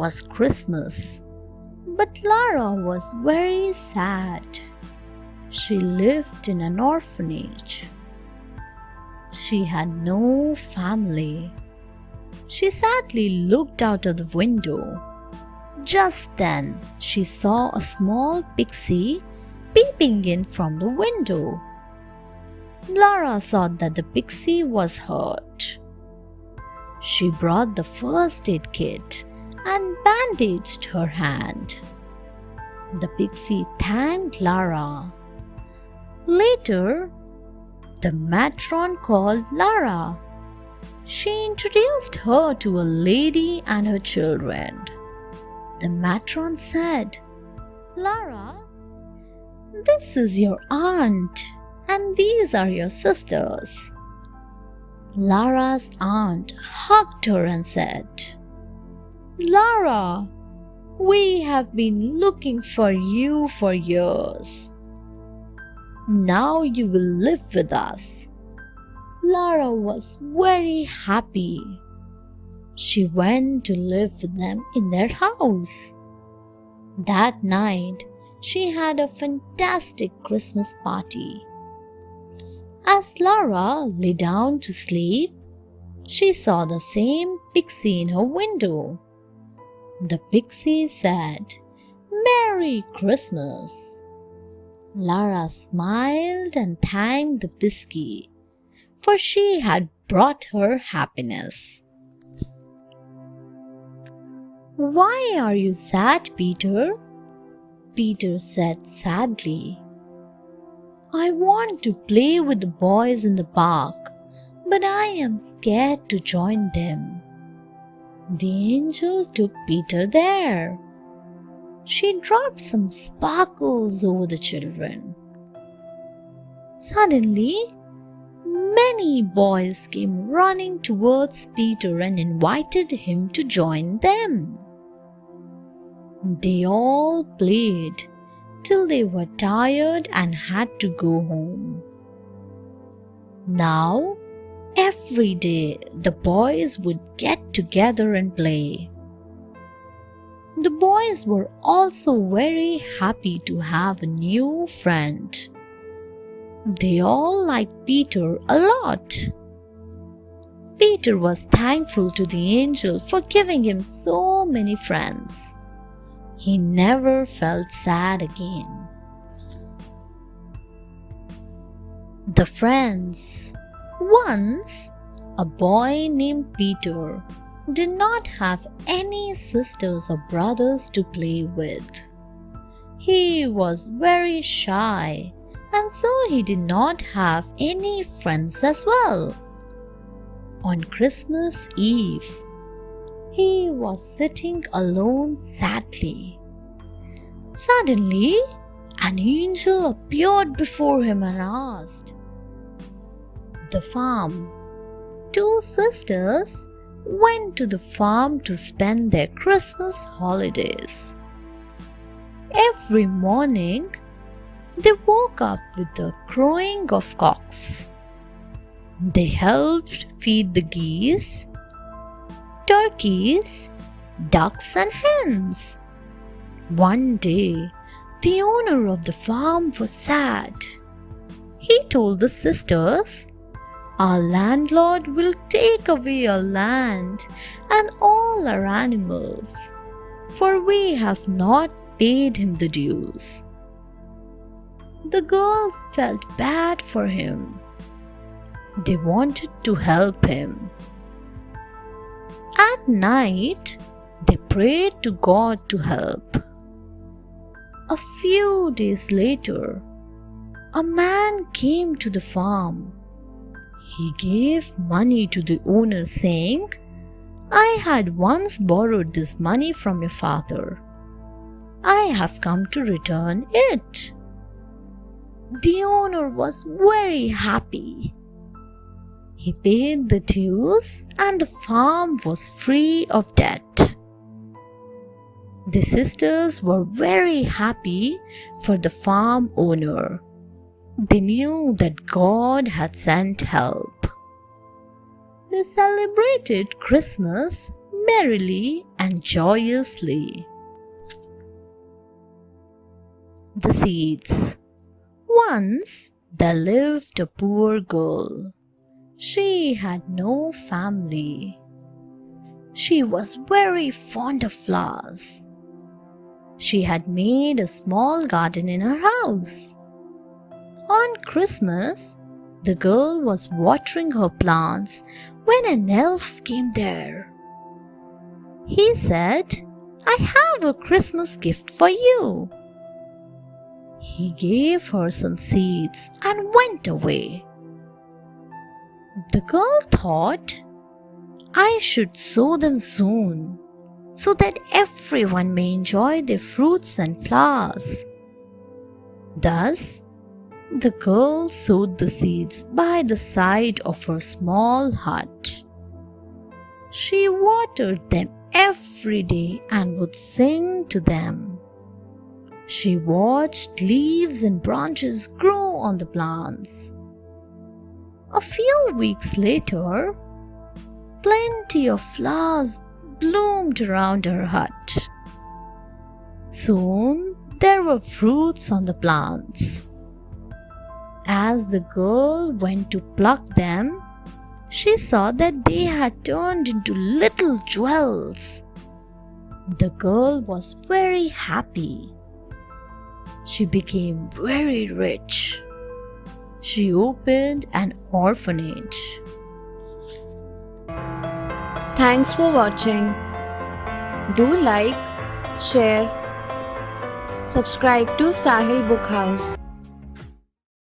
was Christmas, but Lara was very sad. She lived in an orphanage. She had no family. She sadly looked out of the window. Just then, she saw a small pixie peeping in from the window. Lara thought that the pixie was hurt. She brought the first aid kit and bandaged her hand. The pixie thanked Lara. Later, the matron called Lara. She introduced her to a lady and her children. The matron said, "Lara, this is your aunt and these are your sisters." Lara's aunt hugged her and said, "Lara, we have been looking for you for years. Now you will live with us." Lara was very happy. She went to live with them in their house. That night, she had a fantastic Christmas party. As Lara lay down to sleep, she saw the same pixie in her window. The pixie said, "Merry Christmas." Lara smiled and thanked the pixie, for she had brought her happiness. "Why are you sad, Peter?" Peter said sadly. "I want to play with the boys in the park, but I am scared to join them." The angel took Peter there. She dropped some sparkles over the children. Suddenly, many boys came running towards Peter and invited him to join them. They all played till they were tired and had to go home. Now, every day the boys would get together and play. The boys were also very happy to have a new friend. They all liked Peter a lot. Peter was thankful to the angel for giving him so many friends. He never felt sad again. The friends. Once, a boy named Peter did not have any sisters or brothers to play with. He was very shy, and so he did not have any friends as well. On Christmas Eve, he was sitting alone sadly. Suddenly, an angel appeared before him and asked, "The farm." Two sisters went to the farm to spend their Christmas holidays. Every morning, they woke up with the crowing of cocks. They helped feed the geese, turkeys, ducks, and hens. One day, the owner of the farm was sad. He told the sisters, "Our landlord will take away our land and all our animals, for we have not paid him the dues." The girls felt bad for him. They wanted to help him. At night, they prayed to God to help. A few days later, a man came to the farm. He gave money to the owner, saying, "I had once borrowed this money from your father. I have come to return it." The owner was very happy. He paid the dues and the farm was free of debt. The sisters were very happy for the farm owner. They knew that God had sent help. They celebrated Christmas merrily and joyously. The seeds. Once there lived a poor girl. She had no family. She was very fond of flowers. She had made a small garden in her house. On Christmas, the girl was watering her plants when an elf came there. He said, "I have a Christmas gift for you." He gave her some seeds and went away. The girl thought, "I should sow them soon, so that everyone may enjoy their fruits and flowers." Thus, the girl sowed the seeds by the side of her small hut. She watered them every day and would sing to them. She watched leaves and branches grow on the plants. A few weeks later, plenty of flowers bloomed around her hut. Soon there were fruits on the plants. As the girl went to pluck them, she saw that they had turned into little jewels. The girl was very happy. She became very rich. She opened an orphanage. Thanks for watching. Do like, share, subscribe to Sahil Book House.